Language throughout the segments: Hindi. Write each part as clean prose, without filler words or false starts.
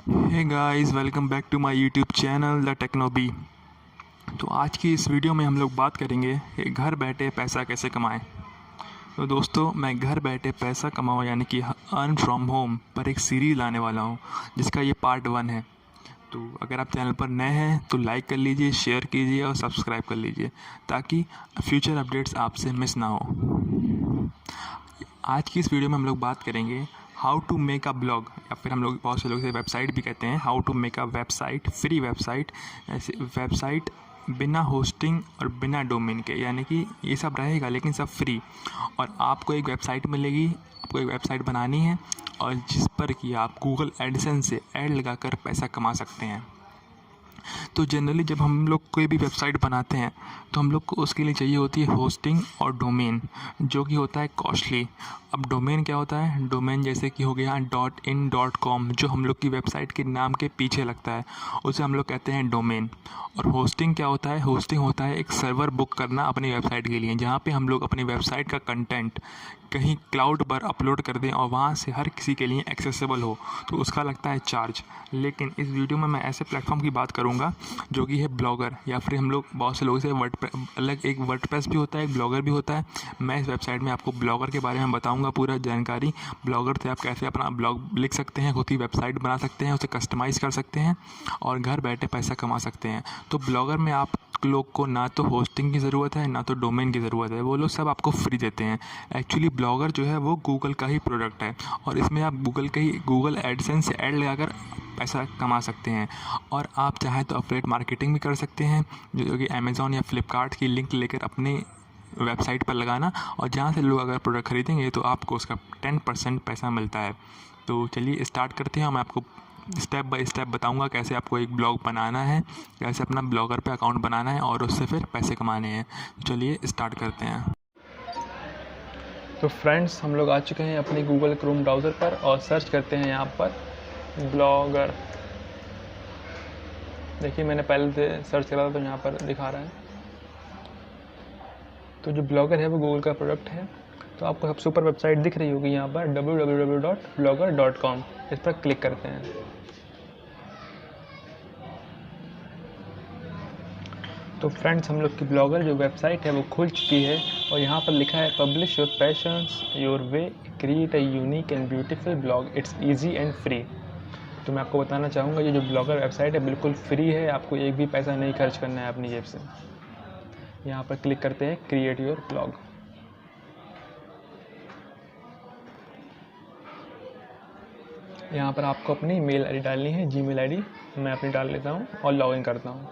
Hey guys, welcome back to my YouTube channel the Technobee. तो आज की इस वीडियो में हम लोग बात करेंगे कि घर बैठे पैसा कैसे कमाएं। तो दोस्तों, मैं घर बैठे पैसा कमाऊं यानी कि अर्न फ्रॉम होम पर एक सीरीज़ लाने वाला हूं, जिसका ये पार्ट 1 है। तो अगर आप चैनल पर नए हैं तो लाइक कर लीजिए, शेयर कीजिए और सब्सक्राइब कर लीजिए, ताकि फ्यूचर अपडेट्स आपसे मिस ना हो। आज की इस वीडियो में हम लोग बात करेंगे how to make a blog, या फिर हम लोग बहुत से लोग इसे वेबसाइट भी कहते हैं। How to make a website, free website. ऐसे वेबसाइट बिना होस्टिंग और बिना डोमेन के, यानी कि ये सब रहेगा लेकिन सब फ्री। और आपको एक वेबसाइट मिलेगी, आपको एक वेबसाइट बनानी है और जिस पर कि आप गूगल एडसेंस से ऐड लगाकर पैसा कमा सकते हैं। तो जनरली जब हम लोग कोई भी वेबसाइट बनाते हैं तो हम लोग को उसके लिए चाहिए होती है होस्टिंग और डोमेन, जो कि होता है कॉस्टली। अब डोमेन क्या होता है? डोमेन जैसे कि हो गया .in.com, जो हम लोग की वेबसाइट के नाम के पीछे लगता है, उसे हम लोग कहते हैं डोमेन। और होस्टिंग क्या होता है? होस्टिंग होता है एक सर्वर बुक करना अपनी वेबसाइट के लिए, जहाँ पे हम लोग अपनी वेबसाइट का कंटेंट कहीं क्लाउड पर अपलोड कर दें और वहाँ से हर किसी के लिए एक्सेसिबल हो, तो उसका लगता है चार्ज। लेकिन इस वीडियो में मैं ऐसे प्लेटफॉर्म की बात करूँगा जो कि है ब्लॉगर, या फिर हम लोग बहुत से लोगों से अलग एक वर्डप्रेस भी होता है, एक ब्लॉगर भी होता है। मैं इस वेबसाइट में आपको ब्लॉगर के बारे में बताऊंगा पूरा जानकारी। ब्लॉगर से आप कैसे अपना ब्लॉग लिख सकते हैं, खुद ही वेबसाइट बना सकते हैं, उसे कस्टमाइज़ कर सकते हैं और घर बैठे पैसा कमा सकते हैं। तो ब्लॉगर में आप लोग को ना तो होस्टिंग की ज़रूरत है ना तो डोमेन की ज़रूरत है, वो लोग सब आपको फ्री देते हैं। एक्चुअली ब्लॉगर जो है वो गूगल का ही प्रोडक्ट है, और इसमें आप गूगल एडसेंस से ऐड लगाकर पैसा कमा सकते हैं। और आप चाहें तो अफिलिएट मार्केटिंग भी कर सकते हैं, जो कि अमेज़ॉन या फ्लिपकार्ट की लिंक लेकर अपने वेबसाइट पर लगाना, और जहाँ से लोग अगर प्रोडक्ट खरीदेंगे तो आपको उसका 10% पैसा मिलता है। तो चलिए स्टार्ट करते हैं। मैं आपको स्टेप बाय स्टेप बताऊंगा कैसे आपको एक ब्लॉग बनाना है, कैसे अपना ब्लॉगर पे अकाउंट बनाना है और उससे फिर पैसे कमाने हैं। चलिए स्टार्ट करते हैं। तो फ्रेंड्स, हम लोग आ चुके हैं अपनी गूगल क्रोम ब्राउज़र पर और सर्च करते हैं यहाँ पर ब्लॉगर। देखिए, मैंने पहले से सर्च करा था तो यहाँ पर दिखा रहा है। तो जो ब्लॉगर है वो गूगल का प्रोडक्ट है। तो आपको सबसे ऊपर वेबसाइट दिख रही होगी यहाँ पर www.blogger.com। इस पर क्लिक करते हैं। तो फ्रेंड्स, हम लोग की ब्लॉगर जो वेबसाइट है वो खुल चुकी है और यहाँ पर लिखा है publish your passions your way, create a unique and beautiful blog, it's easy and free. तो मैं आपको बताना चाहूँगा ये जो ब्लॉगर वेबसाइट है बिल्कुल फ्री है, आपको एक भी पैसा नहीं खर्च करना है अपनी जेब से। यहाँ पर क्लिक करते हैं क्रिएट योर ब्लॉग। यहाँ पर आपको अपनी मेल आईडी डालनी है, जीमेल आईडी। मैं अपनी डाल लेता हूँ और लॉगिन करता हूँ।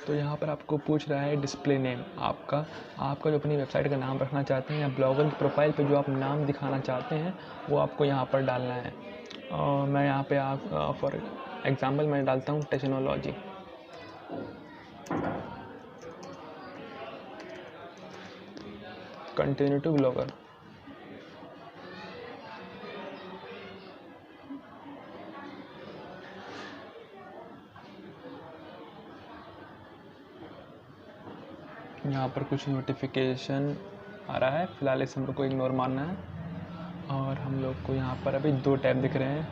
तो यहाँ पर आपको पूछ रहा है डिस्प्ले नेम, आपका जो अपनी वेबसाइट का नाम रखना चाहते हैं या ब्लॉगर की प्रोफाइल पे जो आप नाम दिखाना चाहते हैं वो आपको यहाँ पर डालना है। और मैं यहाँ पे फॉर एग्जांपल मैं डालता हूँ टेक्नोलॉजी। Continue to blogger. यहाँ पर कुछ नोटिफिकेशन आ रहा है, फ़िलहाल इस हम लोग को इग्नोर मारना है। और हम लोग को यहाँ पर अभी 2 टैब दिख रहे हैं,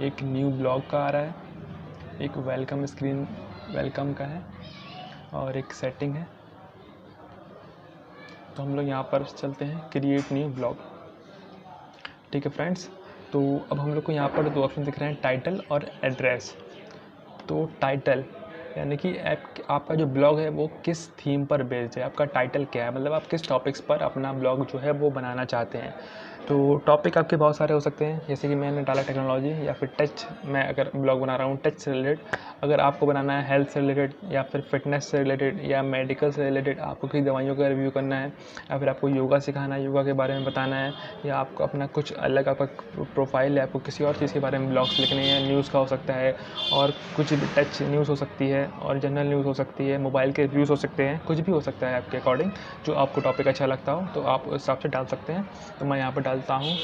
एक न्यू ब्लॉग का आ रहा है, एक वेलकम स्क्रीन वेलकम का है, और एक सेटिंग है। तो हम लोग यहाँ पर चलते हैं क्रिएट न्यू ब्लॉग। ठीक है फ्रेंड्स, तो अब हम लोग को यहाँ पर 2 ऑप्शन दिख रहे हैं, टाइटल और एड्रेस। तो टाइटल यानी कि आपका जो ब्लॉग है वो किस थीम पर बेस्ड है, आपका टाइटल क्या है, मतलब आप किस टॉपिक्स पर अपना ब्लॉग जो है वो बनाना चाहते हैं। तो टॉपिक आपके बहुत सारे हो सकते हैं, जैसे कि मैंने डाला टेक्नोलॉजी या फिर टच। मैं अगर ब्लॉग बना रहा हूँ टच से रिलेटेड, अगर आपको बनाना है हेल्थ से रिलेटेड या फिर फिटनेस से रिलेटेड या मेडिकल से रिलेटेड, आपको किसी दवाइयों का रिव्यू करना है या फिर आपको योगा सिखाना है, योगा के बारे में बताना है, या आपको अपना कुछ अलग आपका प्रोफाइल है, आपको किसी और चीज़ के बारे में ब्लॉग्स लिखने हैं, न्यूज़ का हो सकता है, और कुछ भी टच न्यूज़ हो सकती है और जनरल न्यूज़ हो सकती है, मोबाइल के रिव्यूज़ हो सकते हैं, कुछ भी हो सकता है आपके अकॉर्डिंग। जो आपको टॉपिक अच्छा लगता हो तो आप उस हिसाब से डाल सकते हैं। तो मैं यहाँ पर डालता हूँ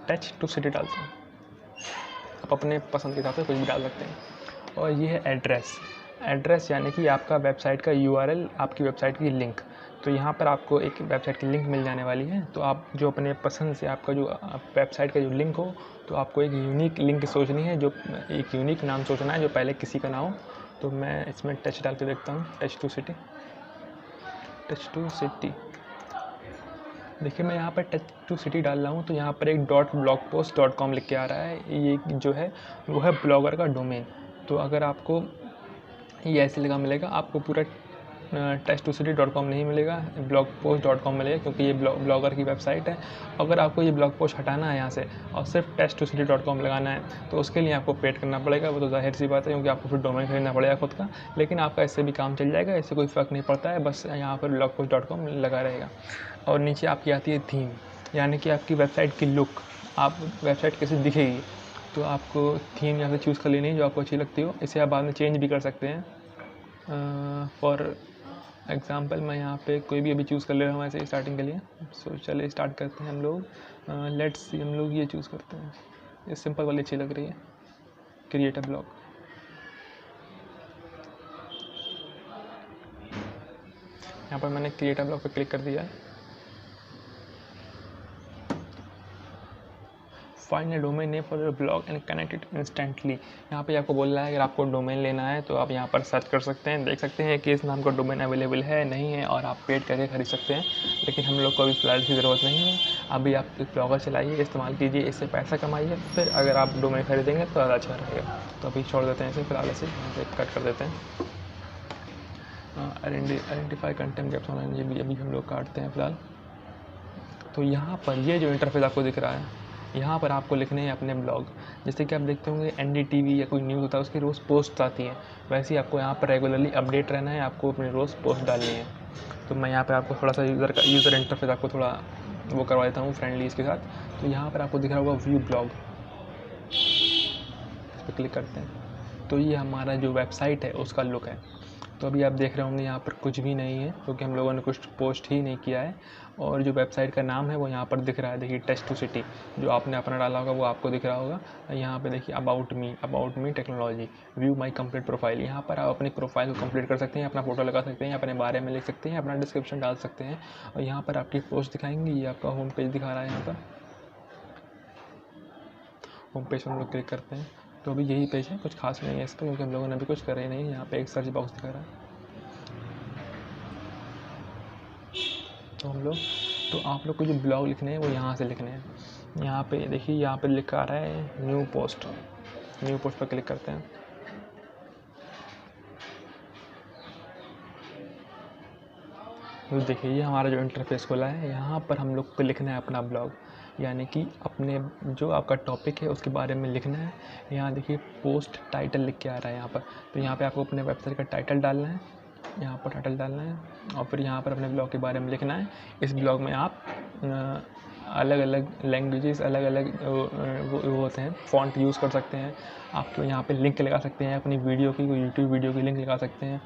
टच टू सिटी डालता हूँ। आप अपने पसंद के हिसाब से कुछ भी डाल सकते हैं। और ये है एड्रेस यानी कि आपका वेबसाइट का URL, आपकी वेबसाइट की लिंक। तो यहाँ पर आपको एक वेबसाइट की लिंक मिल जाने वाली है। तो आप जो अपने पसंद से आपका जो वेबसाइट का जो लिंक हो, तो आपको एक यूनिक लिंक सोचनी है, जो एक यूनिक नाम सोचना है जो पहले किसी का ना हो। तो मैं इसमें टच डाल के देखता हूँ, टच टू सिटी। देखिए मैं यहाँ पर टच टू सिटी डाल रहा हूँ, तो यहाँ पर एक .blogpost.com लिख के आ रहा है। ये जो है वो है ब्लॉगर का डोमेन। तो अगर आपको ये ऐसे लगा मिलेगा, आपको पूरा test2city.com नहीं मिलेगा, blogpost.com मिलेगा, क्योंकि ये ब्लॉगर की वेबसाइट है। अगर आपको ये ब्लॉग पोस्ट हटाना है यहाँ से और सिर्फ test2city.com लगाना है, तो उसके लिए आपको पेड करना पड़ेगा। वो तो जाहिर सी बात है, क्योंकि आपको फिर डोमेन खरीदना पड़ेगा खुद का। लेकिन आपका इससे भी काम चल जाएगा, इससे कोई फ़र्क नहीं पड़ता है, बस यहाँ पर blogpost.com लगा रहेगा। और नीचे आपकी आती है थीम, यानी कि आपकी वेबसाइट की लुक, आप वेबसाइट कैसे दिखेगी। तो आपको थीम यहाँ से चूज़ कर लेनी है जो आपको अच्छी लगती हो। इसे आप बाद में चेंज भी कर सकते हैं। फॉर एग्ज़ाम्पल मैं यहाँ पे कोई भी अभी चूज़ कर ले रहा हूँ ऐसे स्टार्टिंग के लिए। सो चलिए स्टार्ट करते हैं हम लोग। लेट्स सी, हम लोग ये चूज़ करते हैं, ये सिंपल वाली अच्छी लग रही है, क्रिएट अ ब्लॉग। यहाँ पर मैंने क्रिएट अ ब्लॉग पे क्लिक कर दिया है। Find a domain name for your blog and connect it instantly. यहाँ पे आपको बोल रहा है अगर आपको डोमेन लेना है तो आप यहाँ पर सर्च कर सकते हैं, देख सकते हैं कि इस नाम का डोमेन अवेलेबल है नहीं है, और आप पेड करके खरीद सकते हैं। लेकिन हम लोग को अभी फ़िलहाल की ज़रूरत नहीं है। अभी आप ब्लॉगर चलाइए, इस्तेमाल कीजिए, इससे पैसा कमाइए, फिर अगर आप डोमेन खरीदेंगे तो ज़्यादा अच्छा रहेगा। तो अभी छोड़ देते हैं इसे, फिलहाल इसे कट कर देते हैं। आइडेंटिफाई कंटेंट गैप्स ऑनलाइन, ये भी अभी हम लोग काटते हैं फ़िलहाल। तो यहाँ पर ये जो इंटरफेस आपको दिख रहा है, यहाँ पर आपको लिखने हैं अपने ब्लॉग। जैसे कि आप देखते होंगे NDTV या कोई न्यूज़ होता है, उसकी रोज़ पोस्ट आती हैं, वैसे ही आपको यहाँ पर रेगुलरली अपडेट रहना है, आपको अपनी रोज़ पोस्ट डालनी है। तो मैं यहाँ पे आपको थोड़ा सा यूज़र इंटरफेस आपको थोड़ा वो करवा देता हूँ फ्रेंडली इसके साथ। तो यहाँ पर आपको दिख रहा होगा व्यू ब्लॉग, इस पर क्लिक करते हैं तो ये हमारा जो वेबसाइट है उसका लुक है। तो अभी आप देख रहे होंगे यहाँ पर कुछ भी नहीं है, क्योंकि हम लोगों ने कुछ पोस्ट ही नहीं किया है। और जो वेबसाइट का नाम है वो यहाँ पर दिख रहा है, देखिए test2city, जो आपने अपना डाला होगा वो आपको दिख रहा होगा। यहाँ पे देखिए about me technology, view my complete profile. यहाँ पर आप अपनी प्रोफाइल को कंप्लीट कर सकते हैं, अपना फोटो लगा सकते हैं, अपने बारे में लिख सकते हैं, अपना डिस्क्रिप्शन डाल सकते हैं। और यहाँ पर आपकी पोस्ट दिखाएंगे, ये आपका होम पेज दिखा रहा है। यहाँ पर होम पेज पर हम लोग क्लिक करते हैं तो अभी यही पेज है, कुछ खास नहीं है इस पर, क्योंकि हम लोगों ने अभी कुछ करा ही नहीं। यहाँ पे एक सर्च बॉक्स दिखा रहा है, तो आप लोग को जो ब्लॉग लिखने हैं वो यहाँ से लिखने हैं। यहाँ पे देखिए, यहाँ पे लिखा आ रहा है न्यू पोस्ट पर क्लिक करते हैं। तो देखिए ये हमारा जो इंटरफेस खुला है, यहाँ पर हम लोग को लिखना है अपना ब्लॉग, यानी कि अपने जो आपका टॉपिक है उसके बारे में लिखना है। यहाँ देखिए पोस्ट टाइटल लिख के आ रहा है यहाँ पर, तो यहाँ पे आपको अपने वेबसाइट का टाइटल डालना है, यहाँ पर टाइटल डालना है, और फिर यहाँ पर अपने ब्लॉग के बारे में लिखना है। इस ब्लॉग में आप अलग अलग लैंग्वेजेस, अलग अलग वो होते हैं फ़ॉन्ट यूज़ कर सकते हैं। आप तो यहाँ पे लिंक लगा सकते हैं अपनी वीडियो की, कोई यूट्यूब वीडियो की लिंक लगा सकते हैं।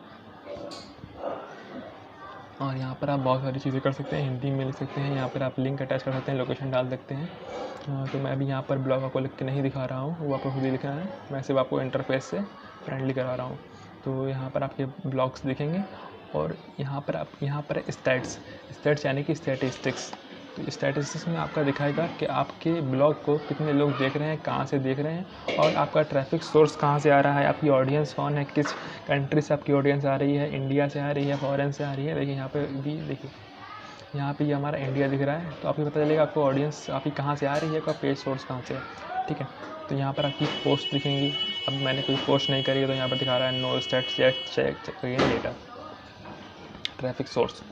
और यहाँ पर आप बहुत सारी चीज़ें कर सकते हैं, हिंदी में लिख सकते हैं, यहाँ पर आप लिंक अटैच कर सकते हैं, लोकेशन डाल सकते हैं। तो मैं अभी यहाँ पर ब्लॉग आपको लिख के नहीं दिखा रहा हूँ, वो आपको खुद ही लिखना है, मैं सिर्फ आपको इंटरफेस से फ्रेंडली करा रहा हूँ। तो यहाँ पर आपके ब्लॉग्स दिखेंगे, और यहाँ पर स्टैट्स यानी कि स्टैटिस्टिक्स। तो स्टैटिस्टिक्स में आपका दिखाएगा कि आपके ब्लॉग को कितने लोग देख रहे हैं, कहाँ से देख रहे हैं, और आपका ट्रैफिक सोर्स कहाँ से आ रहा है, आपकी ऑडियंस कौन है, किस कंट्री से आपकी ऑडियंस आ रही है, इंडिया से आ रही है, फॉरेन से आ रही है। देखिए यहाँ पे भी देखिए, यहाँ पे ये हमारा इंडिया दिख रहा है, तो आपको पता चलेगा आपको ऑडियंस आपकी कहाँ से आ रही है, आपका पेज सोर्स कहाँ से है। ठीक है, तो यहाँ पर आपकी पोस्ट दिखेंगी। अब मैंने कोई पोस्ट नहीं करी है, तो यहाँ पर दिखा रहा है no stats yet, check again later. Traffic source,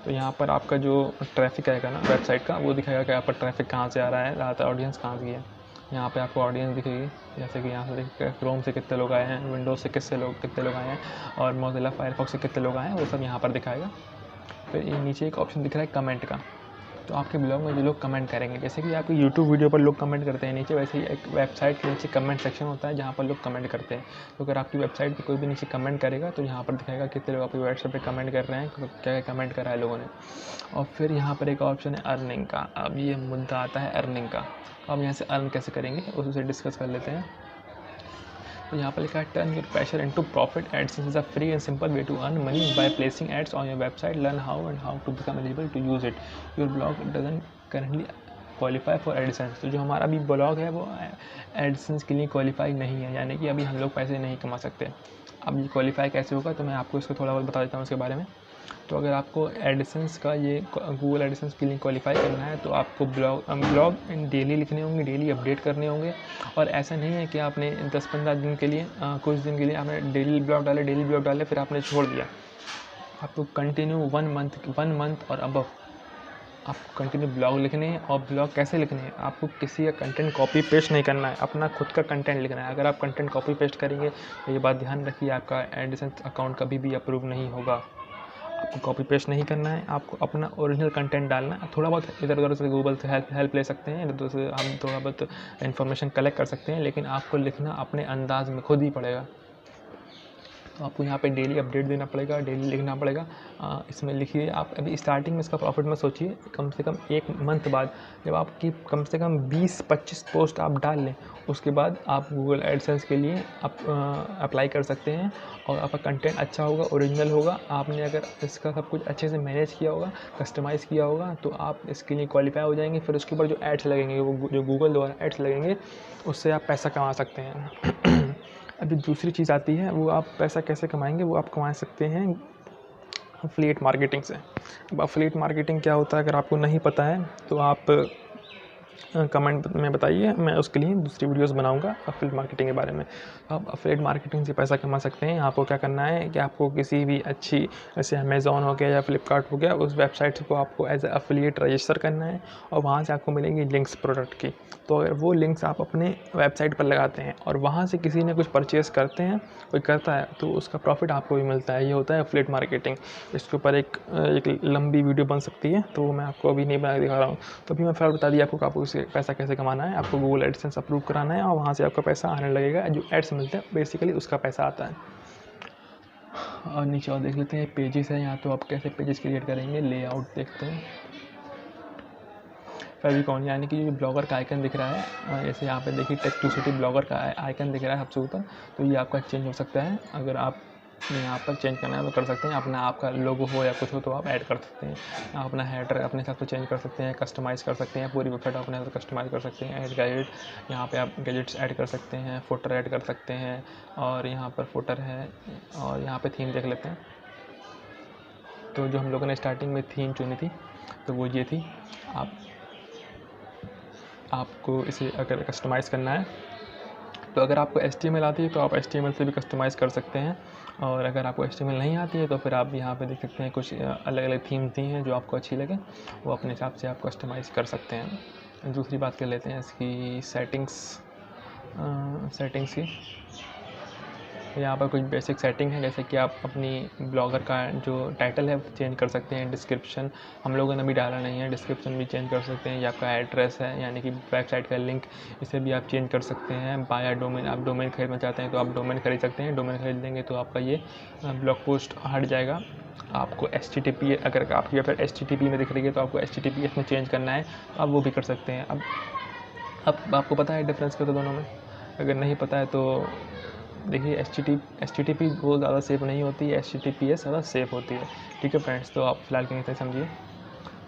तो यहाँ पर आपका जो ट्रैफिक आएगा ना वेबसाइट का, वो दिखाएगा कि आपका ट्रैफिक कहाँ से आ रहा है, ज़्यादातर ऑडियंस कहाँ की है। यहाँ पे आपको ऑडियंस दिखेगी, जैसे कि यहाँ से देखिए क्रोम से कितने लोग आए हैं, विंडोज़ से कितने लोग आए हैं, और मोज़िला फायरफॉक्स से कितने लोग आए हैं, वो सब यहाँ पर दिखाएगा। फिर ये नीचे एक ऑप्शन दिख रहा है कमेंट का, तो आपके ब्लॉग में जो लोग कमेंट करेंगे, जैसे कि आपकी यूट्यूब वीडियो पर लोग कमेंट करते हैं नीचे, वैसे ही एक वेबसाइट के नीचे कमेंट सेक्शन होता है जहाँ पर लोग कमेंट करते हैं। तो अगर आपकी वेबसाइट पर कोई भी नीचे कमेंट करेगा तो यहाँ पर दिखाएगा कितने लोग आपकी वेबसाइट पर कमेंट कर रहे हैं, क्या क्या कमेंट करा है लोगों ने। और फिर यहाँ पर एक ऑप्शन है अर्निंग का। अब ये मुद्दा आता है अर्निंग का। अब यहाँ से अर्न कैसे करेंगे उसे डिस्कस कर लेते हैं। तो यहाँ पर लिखा है turn your passion into profit. AdSense is a free and simple way to earn money by placing ads on your website. Learn how to become eligible to use it. Your blog doesn't currently qualify for AdSense. तो जो हमारा अभी ब्लॉग है वो एडसेंस के लिए क्वालिफाई नहीं है, यानी कि अभी हम लोग पैसे नहीं कमा सकते। अब ये क्वालिफाई कैसे होगा तो मैं आपको इसको थोड़ा बहुत बता देता हूँ उसके बारे में। तो अगर आपको एडिसेंस का ये गूगल एडिसेंस के लिए क्वालिफाई करना है तो आपको ब्लॉग डेली लिखने होंगे, डेली अपडेट करने होंगे। और ऐसा नहीं है कि आपने 10-15 दिन के लिए कुछ दिन के लिए आपने डेली ब्लॉग डाले फिर आपने छोड़ दिया। आपको कंटिन्यू 1 मंथ और अबव आपको कंटिन्यू ब्लॉग लिखने हैं। और ब्लॉग कैसे लिखने हैं, आपको किसी का कंटेंट कॉपी पेस्ट नहीं करना है, अपना खुद का कंटेंट लिखना है। अगर आप कंटेंट कॉपी पेस्ट करेंगे तो ये बात ध्यान रखिए, आपका एडिसेंस अकाउंट कभी भी अप्रूव नहीं होगा। आपको कॉपी पेस्ट नहीं करना है, आपको अपना ओरिजिनल कंटेंट डालना है। थोड़ा बहुत इधर उधर से गूगल से हेल्प ले सकते हैं, इधर उधर से हम थोड़ा बहुत इन्फॉर्मेशन कलेक्ट कर सकते हैं, लेकिन आपको लिखना अपने अंदाज में खुद ही पड़ेगा। तो आपको यहाँ पे डेली अपडेट देना पड़ेगा, डेली लिखना पड़ेगा। इसमें लिखिए। आप अभी स्टार्टिंग में इसका प्रॉफिट मत सोचिए, कम से कम 1 मंथ बाद जब आपकी कम से कम 20-25 पोस्ट आप डाल लें, उसके बाद आप गूगल एडसेंस के लिए आप अप्लाई कर सकते हैं। और आपका कंटेंट अच्छा होगा, ओरिजिनल होगा, आपने अगर इसका सब कुछ अच्छे से मैनेज किया होगा, कस्टमाइज़ किया होगा, तो आप इसके लिए क्वालिफाई हो जाएंगे। फिर उसके ऊपर जो एड्स लगेंगे, वो जो गूगल द्वारा एड्स लगेंगे, उससे आप पैसा कमा सकते हैं। अभी दूसरी चीज़ आती है, वो आप पैसा कैसे कमाएंगे, वो आप कमा सकते हैं अफिलिएट मार्केटिंग से। अब अफिलिएट मार्केटिंग क्या होता है अगर आपको नहीं पता है तो आप कमेंट में बताइए, मैं उसके लिए दूसरी वीडियोस बनाऊंगा अफिलिएट मार्केटिंग के बारे में। आप अफिलिएट मार्केटिंग से पैसा कमा सकते हैं। आपको क्या करना है कि आपको किसी भी अच्छी, जैसे अमेज़ॉन हो गया या फ्लिपकार्ट हो गया, उस वेबसाइट को आपको एज ए अफिलिएट रजिस्टर करना है और वहाँ से आपको मिलेंगी लिंक्स प्रोडक्ट की। तो अगर वो लिंक्स आप अपने वेबसाइट पर लगाते हैं और वहाँ से किसी ने कुछ परचेज़ करते हैं, कोई करता है, तो उसका प्रॉफिट आपको भी मिलता है। ये होता है अफिलिएट मार्केटिंग। इसके ऊपर एक लंबी वीडियो बन सकती है, तो मैं आपको अभी नहीं बना के दिखा रहा हूँ। तो अभी मैं फिर बता दिया आपको उससे पैसा कैसे कमाना है। आपको गूगल एडसेंस अप्रूव कराना है और वहाँ से आपका पैसा आने लगेगा। जो एड्स मिलते हैं बेसिकली उसका पैसा आता है। और नीचे और देख लेते हैं पेजेस है यहाँ, तो आप कैसे पेजेस क्रिएट करेंगे, लेआउट देखते हैं। फेविकॉन यानी कि जो ब्लॉगर का आइकन दिख रहा है, जैसे यहाँ पे देखिए टेक टू सिटी ब्लॉगर का आइकन दिख रहा है सबसे ऊपर, तो ये आपका चेंज हो सकता है। अगर आप यहाँ पर चेंज करना है तो कर सकते हैं। अपना आपका लोगो हो या कुछ हो तो आप ऐड कर सकते हैं। आप अपना हेडर अपने हिसाब से चेंज कर सकते हैं, कस्टमाइज़ कर सकते हैं। पूरी वेबसाइट अपने हिसाब से कस्टमाइज़ कर सकते हैं। ऐड गैजेट, यहाँ पे आप गैजेट्स ऐड कर सकते हैं, फुटर ऐड कर सकते हैं। और यहाँ पर फुटर है और यहाँ पे थीम देख लेते हैं। तो जो हम लोगों ने स्टार्टिंग में थीम चुनी थी तो वो ये थी। आपको इसे अगर कस्टमाइज़ करना है तो अगर आपको HTML आती है तो आप HTML से भी कस्टमाइज़ कर सकते हैं। और अगर आपको HTML नहीं आती है तो फिर आप यहाँ पे देख सकते हैं कुछ अलग अलग थीम्स दी हैं, जो आपको अच्छी लगे वो अपने हिसाब से आप कस्टमाइज़ कर सकते हैं। दूसरी बात कर लेते हैं इसकी सेटिंग्स की। यहाँ पर कुछ बेसिक सेटिंग है, जैसे कि आप अपनी ब्लॉगर का जो टाइटल है वो चेंज कर सकते हैं। डिस्क्रिप्शन हम लोगों ने भी डाला नहीं है, डिस्क्रिप्शन भी चेंज कर सकते हैं। या आपका एड्रेस है यानी कि वेबसाइट का लिंक, इसे भी आप चेंज कर सकते हैं। बाय डोमेन, आप डोमेन खरीदना चाहते हैं तो आप डोमेन खरीद सकते हैं। डोमेन खरीद लेंगे तो आपका ये ब्लॉग पोस्ट हट जाएगा। आपको HTTP, अगर आपकी वेबसाइट HTTP में दिख रही है तो आपको HTTPS में चेंज करना है, आप वो भी कर सकते हैं। अब आपको पता है डिफरेंस क्या था दोनों में? अगर नहीं पता है तो देखिए, HTTP वो ज़्यादा सेफ नहीं होती है, HTTPS ज़्यादा सेफ होती है। ठीक है फ्रेंड्स, तो आप फिलहाल के लिए समझिए।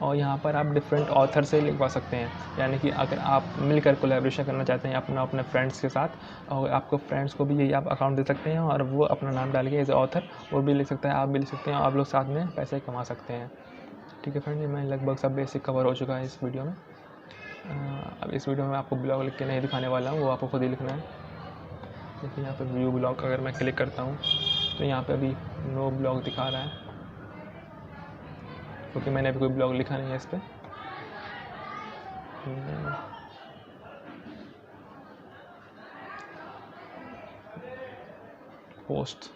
और यहाँ पर आप डिफरेंट ऑथर से लिखवा सकते हैं, यानी कि अगर आप मिलकर कोलैबोरेशन करना चाहते हैं अपने फ्रेंड्स के साथ, और आपको फ्रेंड्स को भी यही आप अकाउंट दे सकते हैं और वो अपना नाम डाल के एज ऑथर वो भी लिख सकता है, आप भी लिख सकते हैं, आप लोग साथ में पैसे कमा सकते हैं। ठीक है फ्रेंड, मैं लगभग सब बेसिक कवर हो चुका है इस वीडियो में। अब इस वीडियो में आपको ब्लॉग लिख के नहीं दिखाने वाला हूँ, वो आपको खुद ही लिखना है। देखिए यहाँ पे व्यू ब्लॉग अगर मैं क्लिक करता हूँ तो यहाँ पे अभी नो ब्लॉग दिखा रहा है, क्योंकि मैंने अभी कोई ब्लॉग लिखा नहीं है इस पर। पोस्ट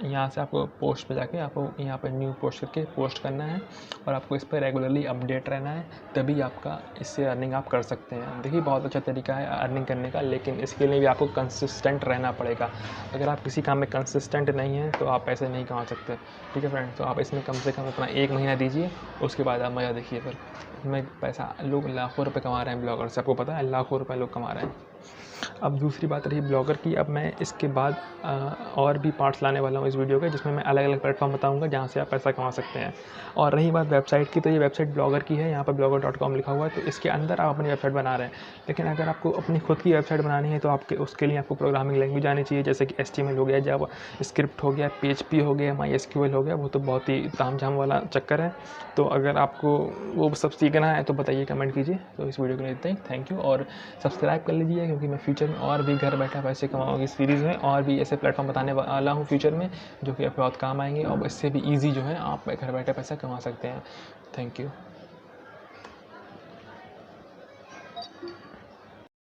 यहाँ से आपको पोस्ट पे जाके आपको यहाँ पर न्यू पोस्ट करके पोस्ट करना है और आपको इस पर रेगुलरली अपडेट रहना है, तभी आपका इससे अर्निंग आप कर सकते हैं। देखिए बहुत अच्छा तरीका है अर्निंग करने का, लेकिन इसके लिए भी आपको कंसिस्टेंट रहना पड़ेगा। अगर आप किसी काम में कंसिस्टेंट नहीं हैं तो आप पैसे नहीं कमा सकते। ठीक है फ्रेंड्स, तो आप इसमें कम से कम अपना 1 महीना दीजिए, उसके बाद आप मज़ा देखिए। फिर इसमें पैसा लोग लाखों रुपये कमा रहे हैं ब्लॉगर से, आपको पता है लाखों रुपये लोग कमा रहे हैं। अब दूसरी बात रही ब्लॉगर की। अब मैं इसके बाद और भी पार्ट्स लाने वाला हूँ इस वीडियो के, जिसमें मैं अलग अलग प्लेटफॉर्म बताऊँगा जहाँ से आप पैसा कमा सकते हैं। और रही बात वेबसाइट की, तो ये वेबसाइट ब्लॉगर की है, यहाँ पर blogger.com लिखा हुआ है, तो इसके अंदर आप अपनी वेबसाइट बना रहे हैं। लेकिन अगर आपको अपनी खुद की वेबसाइट बनानी है तो आपके उसके लिए आपको प्रोग्रामिंग लैंग्वेज आनी चाहिए, जैसे कि HTML हो गया, जावा स्क्रिप्ट हो गया, PHP हो गया, MySQL हो गया। वो तो बहुत ही तामझाम वाला चक्कर है। तो अगर आपको वो सब सीखना है तो बताइए, कमेंट कीजिए। तो इस वीडियो के लिए इतना ही, थैंक यू। और सब्सक्राइब कर लीजिए, क्योंकि मैं फ्यूचर में और भी घर बैठा पैसे कमाऊँगी सीरीज़ में, और भी ऐसे प्लेटफॉर्म बताने वाला हूँ फ्यूचर में जो कि आपको बहुत काम आएंगे, और इससे भी ईजी जो है आप घर बैठे पैसा कमा सकते हैं। Thank you.